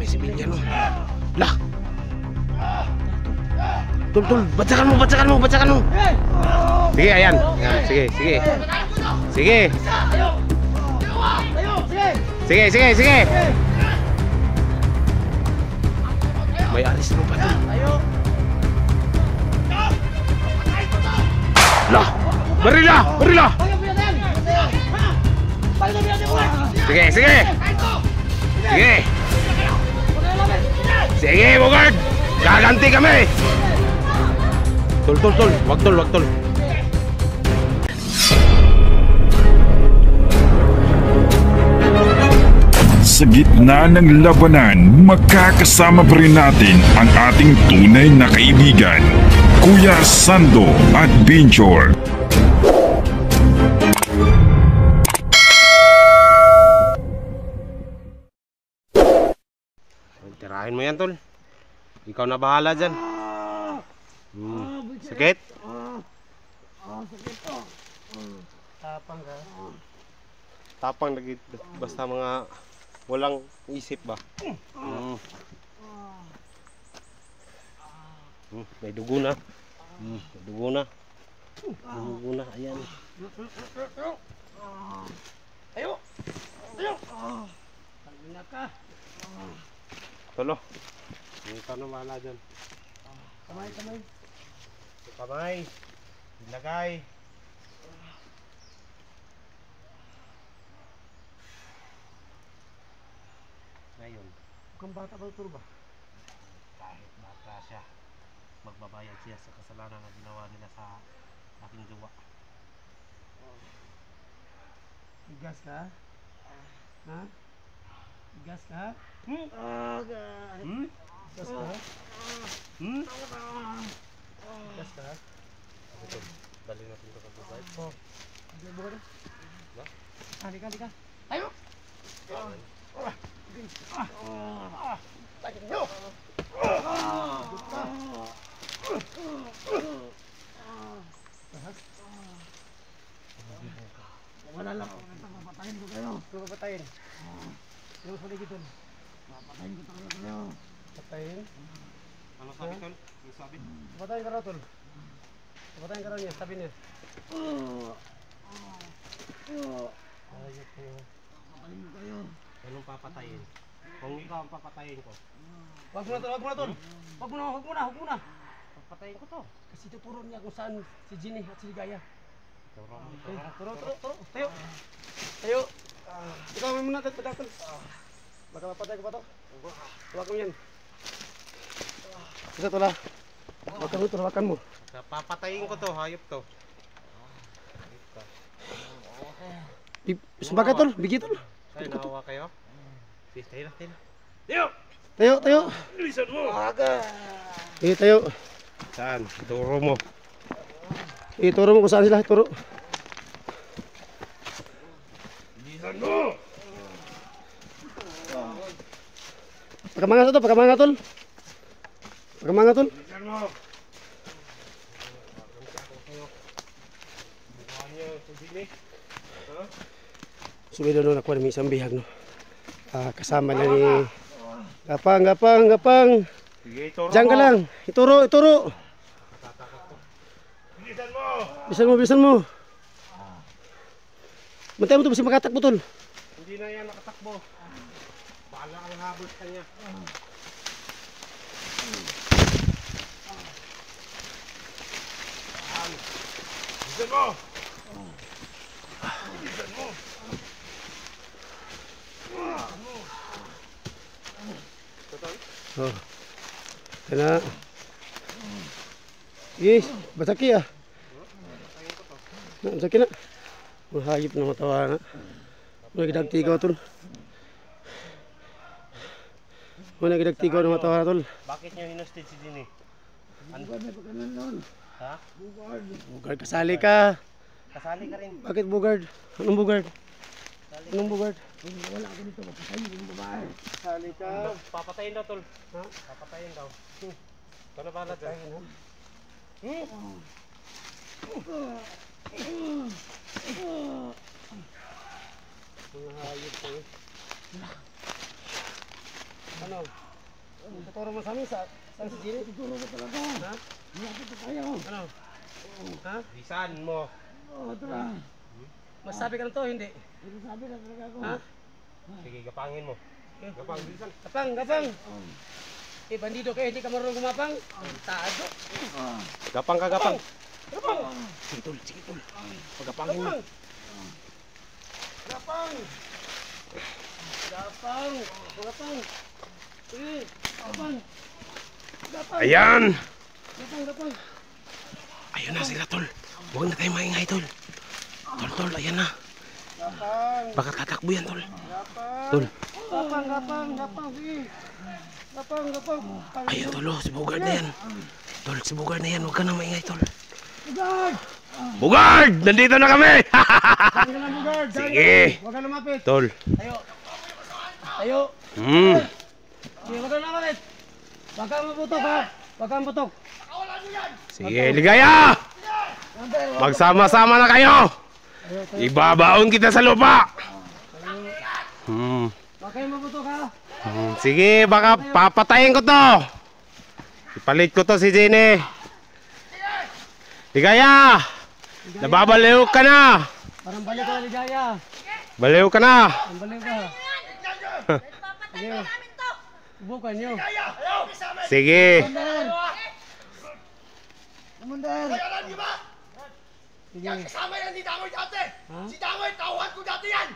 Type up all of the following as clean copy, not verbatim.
may sibilyan mo. Lah! Tul, bacakan mo. Sige, ayan. Sige. Sige. May aris mo pa to. Lah! Barila! Sige, Bogart! Gaganti kami! Tol. Wag tol. Sa gitna ng labanan, makakasama pa rin natin ang ating tunay na kaibigan, Kuya Sando at Binchor. Tirahin mo yan, tol. Ikaw na bahala dyan. Sakit? Sakit to. Tapang ka. Tapang lagi. Basta mga walang isip ba? May dugo na. Ayan. Tayo. Tangina ka. Tolo. Ikaw na bahala dyan. Kamay. Ilagay. Ngayon. Kung bata ba ito ba? Kahit bata siya, magbabayad siya sa kasalanan na ginawa nila sa aking jowa. Igas ka? Ha? Igas ka? Igas ka? Dali natin ito sa babae. Halika. Tayo! Wala lang. Papatayin ko kayo. Papatayin. Yung paligid doon. Papatayin ko kayo. Patayin? Ano sabi tol? Ano sabi? Papatayin ka raw tol. Papatayin ka raw niya. Sabi niya. Ayos kayo. Papatayin ko kayo. Anong papatayin? Kung ikaw ang papatayin ko. Wag mo na tol. Wag mo na. Papatayin ko to. Kasi tuturo niya kung saan si Ginny at si Ligaya. Turo. Tayo. Ikaw may muna tol. Baka mapatay ko pa to. Huwag mo yan. Isa tol ha. Hawakan mo. Papatayin ko to, hayop to. Sumbaga tol, bigyan tol. Ay, nahawa kayo? Tayo na. Tayo. Bilisan mo! Tayo. Saan? Turo mo. Ituro mo kung saan sila. Turo. Bilisan mo! Pagkamanga tol. Bilisan mo! Sumilo no, nakuha namin isang bihag no. Kasama na ni Gapang. Sige, ituro Diyan ka lang. Ituro. Bilisan mo. Bantay mo to, basta makatakbo tol. Hindi na yan nakatakbo. Bahala ang habol sa kanya. Bilisan mo! Oh. Kena. Yes, basaki ah. Basaki na. Mahayop na matawa na. Nagdagtigaw tol. Nagdagtigaw na matawa tol. Bakit niyo hinusted si Ginny? Ha? Bugard, kasali ka. Kasali ka rin. Bakit Bugard? Anong Bugard? Wala ako dito, papatayin yung babae. Kasali ka. Papatayin daw tol. Ha? Papatayin daw. Ito na bahala dyan. Mga hayop ko eh. Ano? Tuturo mo sa amin sa si Jenny? Tuturo ko talaga. Ha? Hindi ko kaya. Ano? Ha? Bisan mo. Oo, ito lang. Masabi ka na to, hindi? Hindi sabi na talaga ako. Ha? Sige, gapangin mo. Gapang, bisan. Gapang. Eh, bandido kayo, hindi ka marunong gumapang. Tado. Gapang ka, gapang. Gapang. Sige, tol. Pagapangin mo. Gapang. Sige, gapang. Ayan! Gapang. Ayun na sila, tol. Huwag na tayo maingay, tol. Tol, ayan na. Gapang. Baka tatakbo yan, tol. Tol. Gapang. Sige. Gapang. Ayun, tol, oh, si Bugard na yan. Tol, si Bugard na yan. Huwag ka na maingay, tol. Bugard! Bugard! Nandito na kami! Saan ka lang, Bugard? Sige. Huwag ka lumapit. Tol. Tayo. Sige, huwag ka lumapit. Huwag kang maputok, ha? Huwag kang maputok. Sige, ligaya! Magsama-sama na kayo! Ibabaon kita sa lupa! Huwag kang maputok, ha? Sige, baka papatayin ko to! Ipalit ko to si Jenny. Ligaya! Nababaliw ka na! Parang balik ka, Ligaya. Baliw ka na! Parang balik ka. Sige. Subukan nyo. Sige! Commander! Sige. Kasama yan si Dangoy dati! Si Dangoy, tauhan ko dati yan!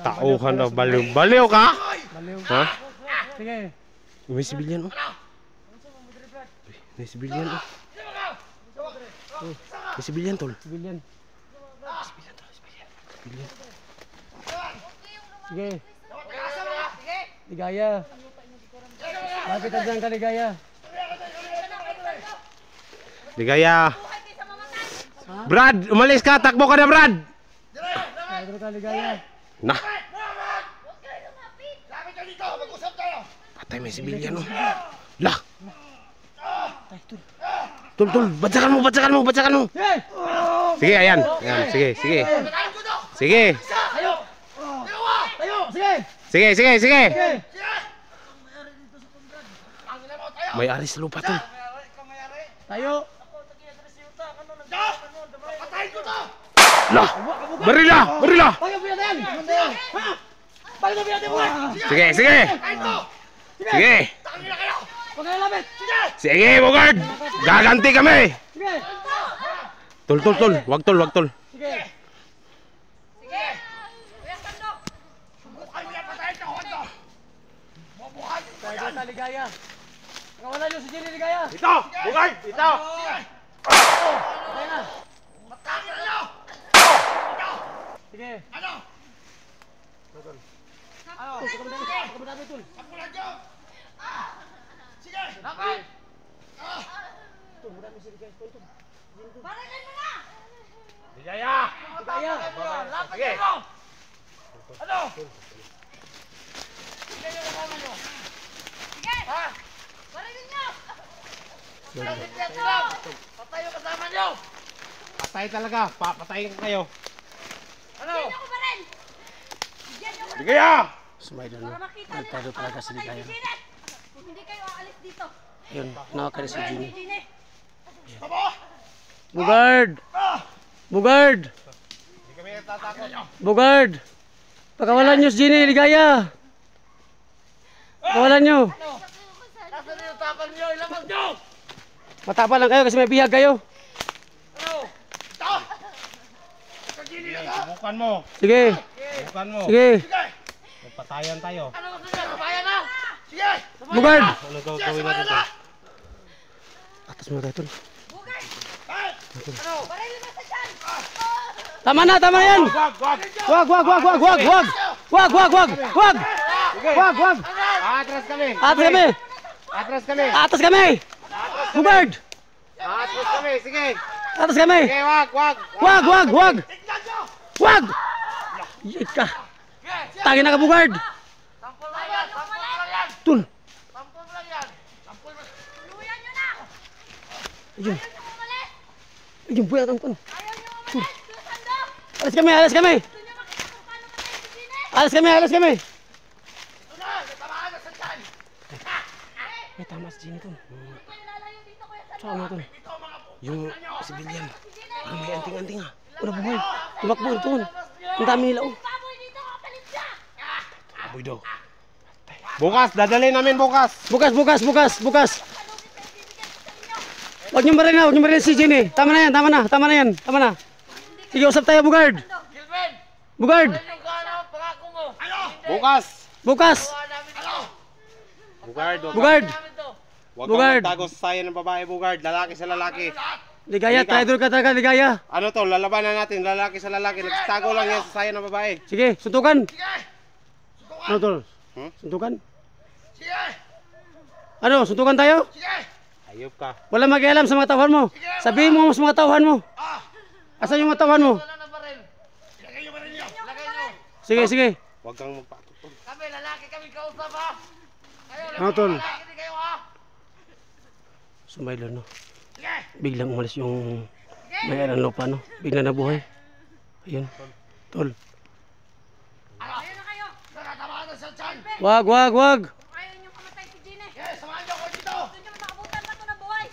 Tauhan daw, baliw. Baliw ka? Baliw. Ha? Sige. May sibilyan, oh. May sibilyan, oh. May sibilyan, tol. Civilian. Sige. Ligaya. Lapit na dyan ka, Ligaya. Ligaya. Brad, umalis ka. Takbo ka na, Brad. Lapit ka, Ligaya. Nah, Lapit ka dito, mag-usap tayo! patay may sibilyan, oh. Lah. Tol, batsakan mo. Hey! Sige, ayan. Sige. Patayin ko to! Sige. Tayo! Dalawa! Tayo! Sige! Sige. Sige! Ang ina mo tayo! May ari sa lupa, tol. Tayo! Patayin ko to! Lah. Barila. Tayo, pinatay yan! Ha? Bakit na pinatay mo nga? Sige. Patayin ko! Sige. Tangina kayo! Huwag kayo lapit! Sige, Bogard. Gaganti kami. Sige! Tol. Wag tol. Sige! Bubuhay mo yan, patayin ka, Hondo! Bubuhay mo Tayo yan! ka, Ligaya. Nakawalan nyo si Jenny, Ligaya. Ito, Bogard. Ito. Tayo na. Matangin nyo! Sige. Ano? Pagkamadami, Tul. Sapulan nyo! Sige! Lakay! Tul, madami si Ligaya. Tul. Ligaya. Ligaya. Sige! Ano? Patayo kasama nyo! Patay talaga. Patayin kayo. Ano? Ligaya. Para makita nila. Talaga si Ligaya. Hindi kayo aalis dito. Ayun, nakakari si Jenny. Tabo! Bugard! Bugard! Pakawalan nyo si Jenny, Ligaya! Pakawalan nyo! Nasaan yung tapal nyo? Ilabas nyo! Matapal lang kayo kasi may bihag kayo. Ano? Ito! Kagini na ka! Subukan mo. Sige, sige. Sige! Patayan tayo. Ano gusto nyo? Kabayan na! Sige! Bugard! Ano Sige, gawin samayan natin? na! Atas mo tayo, Tol. Hey! Ano? Baril mo sa tiyan! Tama na yan! Wag. Wag! Atras kami. Atas kami! Bugard! Atras kami. Sige. Atas kami! Sige, wag. Wag! Tignan nyo! Wag! Ika! Tangin na ka, Bugard! Sampol lang yan! Sampol lang yan! Tul! Sampol lang yan! Sampol lang! Tuluyan nyo na! Ayun! Ayaw nyo umalis! Ayun, buya kang kon! Ayaw nyo umalis! Susando! Alas kami! Gusto nyo makita kung paano patay si Gine? Alas kami! Ito na! Natamaan Kaya tama si Jenny tol. Hindi kayo lalayo dito, Kuya Sando. Saan mo tol? Yung civilian. Parang may anting-anting ah. Wala buhay. Tumakbo ito. Ang dami nila oh. Baboy dito, kapalit siya. Aboy daw. Bukas, dadalhin namin bukas. Bukas. Kalugit na ibibigay ko sa inyo. Huwag niyo marilin si Jenny. Tama na yan. Sige, usap tayo, Bugard. Bugard. Bukas. Bukas. Bugard, Bugard. Huwag Bugard. kang magtago sa sayo ng babae, Bugard. Lalaki sa lalaki. Ligaya, traitor ka talaga, Ligaya. Ano to, lalabanan natin, lalaki sa lalaki. Nagtago lang yan sa sayo ng babae. Sige, suntukan. Ano tol? Hmm? Suntukan? Sige! Ano, suntukan tayo? Sige! Ayop ka. Wala mag-ialam sa mga tauhan mo. Sabihin mo sa mga tauhan mo. Asan yung mga tauhan mo? Ilagay nyo ba rin nyo? Sige. Huwag kang magpatutol. Kami, lalaki kami kausap ha! Kayo, Ano tol? lalaki din kayo ha! Sumaylo no. Sige! Biglang umalis yung may ng lupa no. Biglang nabuhay. Ayun. Tol. Ayun na kayo. Nakatamaan na sa tiyan! Wag. Kung ayaw niyong kamatay si Gine. Sige, samahan nyo ako dito! Gusto niyo makabutan ba ito na buhay?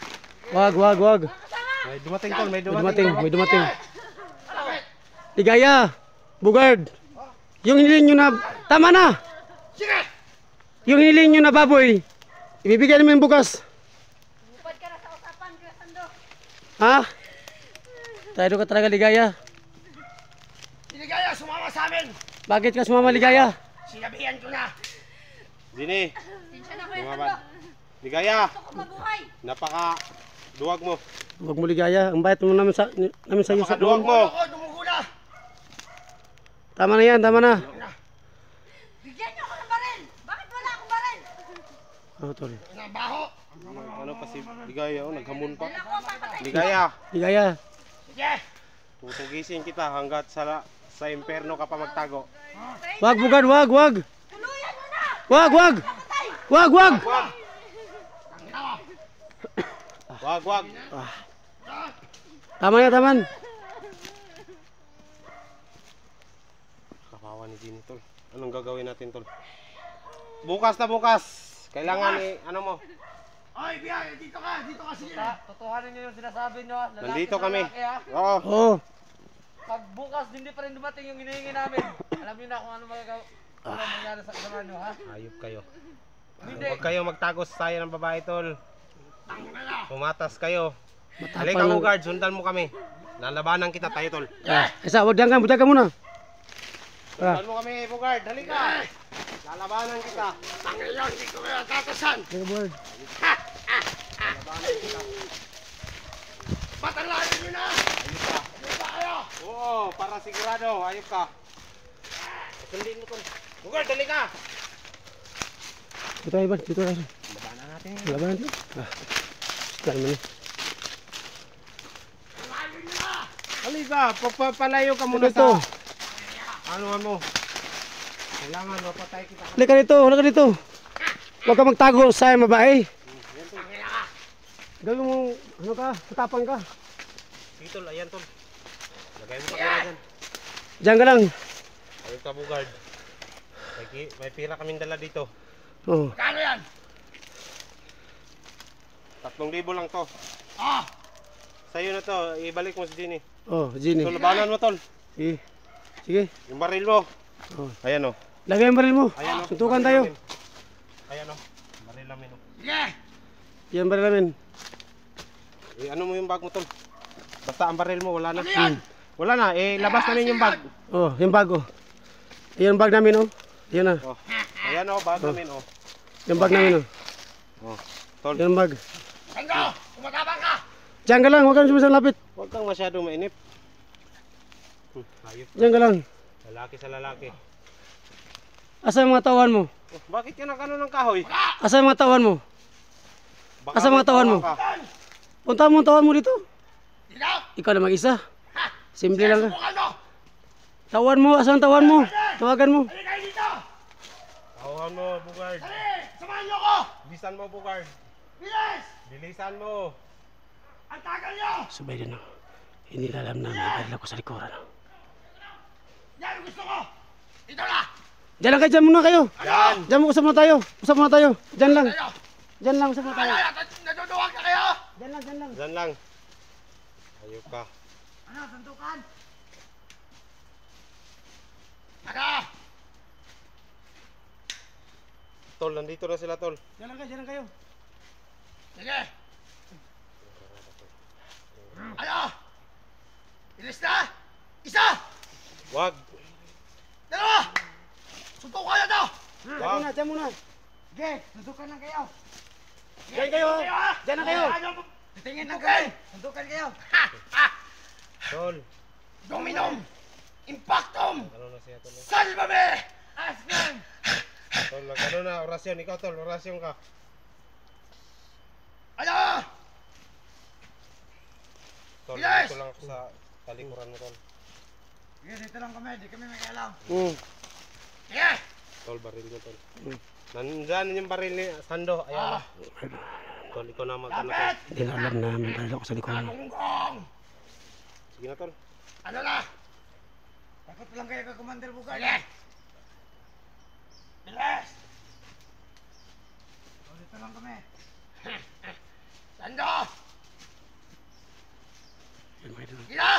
Wag. Mga kasama. May dumating tol, may May dumating. Alakit! Ligaya. Bugard. Yung hiniling nyo na... Tama na! Sige! Yung hiniling nyo na baboy. Ibibigay namin bukas. Upad ka na sa usapan, Kuya Sando. Ha? Tayo ka talaga, Ligaya. Sinigaya, sumama sa amin! Bakit ka sumama, Ligaya? Sinabihan ko na! Dini, Tinsya na, Kuya Bumabad. Sando. Ligaya, Gusto ko mabuhay. napaka duwag mo. Huwag mo, Ligaya. Ang bayat mo namin sa iyo sa Napakaduwag doon. mo. Ako, dumugo na! Tama na yan, tama na. Bigyan niyo ako ng baril. Bakit wala akong baril? Oh, tol. Nabaho! Ano pa si Ligaya, oh, naghamon pa. Dala ko ang papatay. Ligaya, Ligaya. Sige! tutugisin kita hanggat sa imperno ka pa magtago. Wag, Bugard, wag. Tuluyan mo na. Wag. Patay. Wag. Wag. Tama yan, taman. Kawawa ni Jenny, tol. Anong gagawin natin, tol? Bukas na bukas. Kailangan ano mo. Oy, Biyay! Dito ka! Dito ka! Sige! Totohanin niyo yung sinasabi niyo. Lalaki Nandito sa kami. lalaki, ha? Oo. Oo. Pag bukas hindi pa rin dumating yung hinihingi namin. Alam niyo na kung ano mangyari sa kasama niyo, ha? Ayop kayo. Hindi. Huwag kayo magtago sa sayo ng babae, tol. Pumatas kayo. Matapang Halika mo, lang. guard. Sundan mo kami. Lalabanan kita tayo, tol. Isa, wag ka muna. Sundan mo kami, Bugard. Halika. Lalabanan kita. Ngayon, hindi ko kaya tatasan! Sige, Bugard. Patalayan nyo na! Ayop ka. Ano ba kayo? Oo, para sigurado. Ayop ka. Sundin mo, tol. Bugard, halika. Dito tayo, Bugard. Dito tayo. Labanan natin. Laban natin. Saan naman eh. Patalayan nyo na! Halika. Palayo ka muna Ito. sa... Anuhan mo. Kailangan mapatay kita. Halika dito. Huwag ka magtago sa babae. Gawin mo, ano ka, matapang ka. Tol, ayan, tol. Lagay mo pa kaya dyan. Diyan ka lang. Ayun ka, Bugard. May pira kaming dala dito. Oh. Kano yan? 3,000 lang to. Ah! Sa'yo na to. Ibalik mo si Jenny. Oh, Jenny. So, labanan mo, tol. Sige. Yung baril mo. Oh. Ayan, o. Lagay ang baril mo. Ayan, o. Suntukan Baril tayo. namin. Ayan, o. Baril namin, o. Sige! Yan baril namin. Ano mo yung bag mo, tol? Basta ang baril mo, wala na. Ano yan? Wala na. Labas namin yung bag. Oh, yung bag oh. Yan ang bag namin oh. Yan na. Oh. Ayan, o. Bag namin, o. Yung bag namin oh. Oh. Tol, Yan ang bag. Sando! Kumatabang ka! Diyan ka lang, huwag kang sumisang lapit. huwag kang masyadong mainip. Ayop. Diyan ka lang. Lalaki sa lalaki. Asa ang mga tawan mo? Oh, bakit ka nagano ng kahoy? Asa ang mga tawan mo? Baka Asa mga may tawan mo? tawa ka. Punta mo ang tawan mo dito. Ikaw! Ikaw na mag-isa. Simple lang ka. Subukan mo! Tawan mo, asa ang tawan mo? Tawagan mo. Halika kayo dito! Tawahan mo, Bugard. Dali! Samahan nyo ako! Bilisan mo, Bugard. Bilis! Bilisan mo. Ang tagal nyo! Subay din oh. Hindi na alam na may baril ako sa likuran oh. Yan ang gusto ko! Ito na! Diyan lang kayo, diyan muna kayo. Yan. Diyan mo, usap muna tayo. Diyan lang. Tayo! Diyan lang sa tayo. Naduduwag na kayo! Diyan lang, diyan lang. Diyan lang. Ayok ka. Ano, suntukan? Taga! Tol, nandito na sila, Tol. Diyan lang kayo. Sige! Ano? Ilis na! Isa! Wag. Dalawa! Suntok kayo to! Diyan muna. Sige, suntukan lang kayo. Diyan kayo. Diyan na kayo. Titingin lang kayo. Suntukan kayo. Tol. Dominum! Impactum! Ano na siya, Tol? Salvame! Askan! Tol, ano na, orasyon. Ikaw, Tol, orasyon ka. Ano? Tol, Yes! dito lang ako sa talikuran mo, Tol. Sige, dito lang kami. Di kami may alam. Sige! Tol, baril mo, Tol. Nandyan yung baril ni Sando. Ayan. Tol, ikaw na mag-ano, Tol. Kapit! Hindi na alam na may baril ako sa likuran. Gonggong! Sige na, Tol. Ano na? Takot lang kayo kay Commander Bugard. Sige! Bilis! So, dito lang kami. Sando! Gila!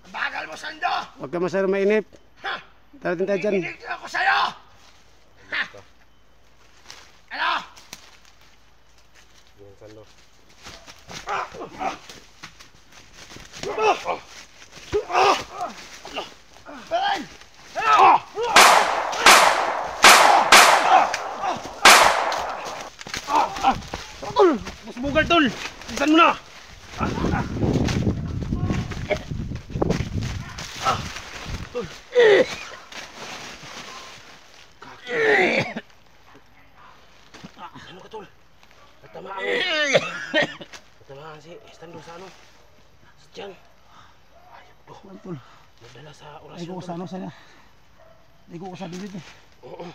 Ang bagal mo, Sando! Huwag ka masyadong mainip. Ha! Darating tayo dyan. Hinihinig na ako sa'yo! Ha! Ano? Yan, Sando. Ben! Mas bugal, Tol. Isan mo na. Ano ka, Tol? Natamaan. Natamaan si Sando sa ano? Sa tiyan. Tol. Nadala sa Ay orasyon, ko Tol. sa ano sana. Ay ko sa bilit eh. Oo.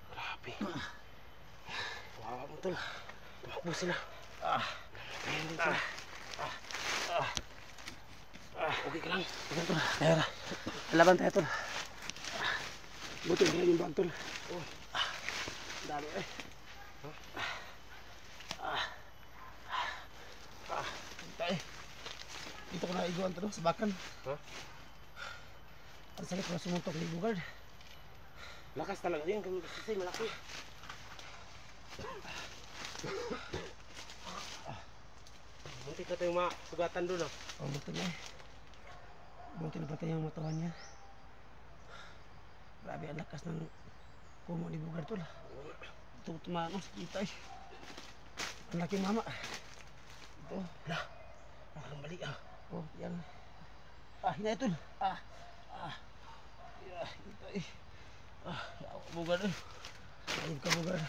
Grabe. Wawa mo, Tol. Tumakbo sila. Ayan din sila. Okay ka lang. Okay, Tol. Tara. Laban tayo, Tol. Buti na yung bag, Tol. Dalo eh. Tayo. Dito ko na iguan, Tol, sa bakan. Ha? Ang sakit ko na sumuntok ni Bugard. Lakas talaga yun kasi malaki. Muntik na tayong masugatan doon, ah. Oh, buti na eh. Buti na patay ang matawan niya. Grabe ang lakas ng kumo ni Bugard, Tol. Ito tumano sa kita eh. Ang laki mama. Ito. Parang mali, ah. Oh, yan. Hinay, Tol. Kita eh. Bugard eh. Ayun ka, Bugard.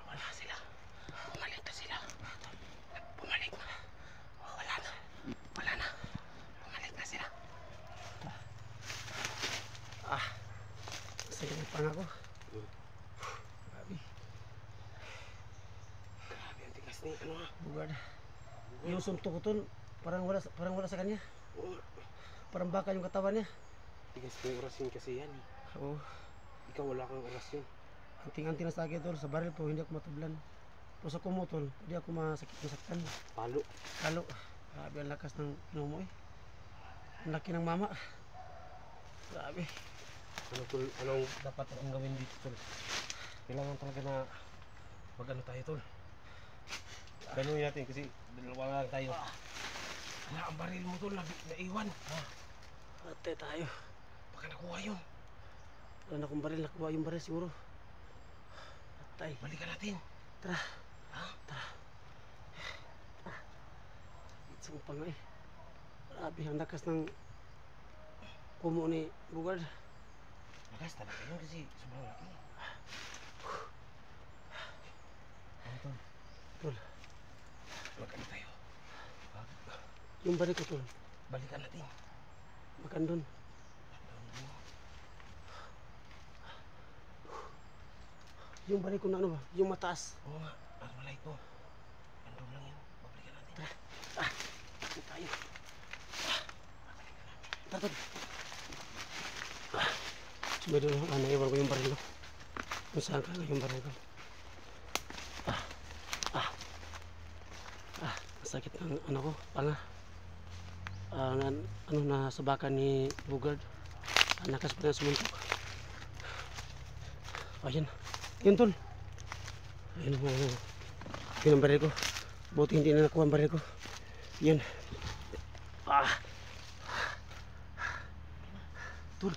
Wala sila. Bumalik na sila. Bumalik na. Wala na. Wala na. Bumalik na sila. Sige na pangako. Grabe. Grabe ang tigas ni ano, ah. Bugard. Yung suntok ko, Tol, parang wala sa kanya. Parang baka yung katawan niya. Tigas mo yung orasyon kasi yan, eh. Oo. Ikaw wala kang orasyon. Anting-anting na sa akin, Tol. Sa baril po, hindi ako matablan. Pero sa kumo, Tol, hindi ako masaktan. Palo. Kalo. Grabe ang lakas ng kinumo eh. Ang laki ng mama. Grabe. Anong dapat ang gawin dito, Tol? Kailangan talaga na mag-ano tayo, Tol. Ganun natin kasi dalawa lang tayo. Wala ang baril mo, Tol, naiwan. Patay tayo. Baka nakuha yun. Wala na akong baril. Nakuha yung baril siguro. Patay. Balikan natin. Tara. Tara. Isang pa nga eh. Grabe ang lakas ng kumo ni Bugard. Lakas talaga yun kasi sobrang laki. Tol. Tol. Mag-ano tayo? Yung baril ko, Tol. Balikan natin. Makan doon. Yung baril ko na ano ba? Yung mataas. Oo nga, ang malay ko. Andun lang yan. Babalikan natin. Ito tayo. Tara, Tol. Sumido na. Naiwan ko yung baril ko. Kung saan ka na yung baril ko. Sakit ng ano ko, panga. Nasabakan ni Bugard. Nakas pa na sumuntok. Ayan. Yun tol. Ayun yun ang baril ko. Buti hindi na nakuha ang baril ko. Yan. Tol.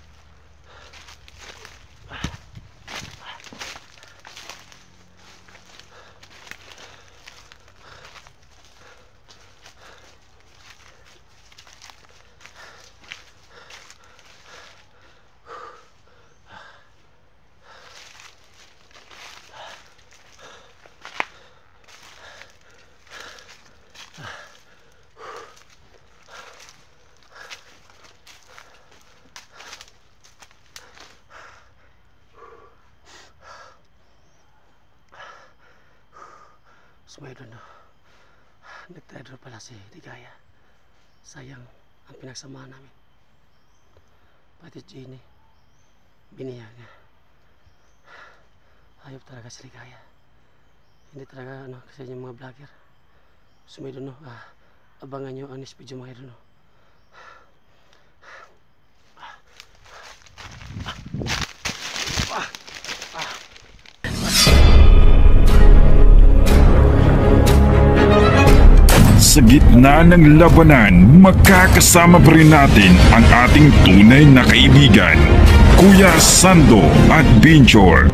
Sumaydo no. Nagtrador pala si Ligaya. Sayang ang pinagsamahan namin. Pati Jenny, biniya niya. Hayop talaga si Ligaya. Hindi talaga kasi yung mga vlogger. Sumaydo no. Abangan nyo ang next video mga idol no. Sa gitna ng labanan, makakasama pa rin natin ang ating tunay na kaibigan, Kuya Sando at Binjor.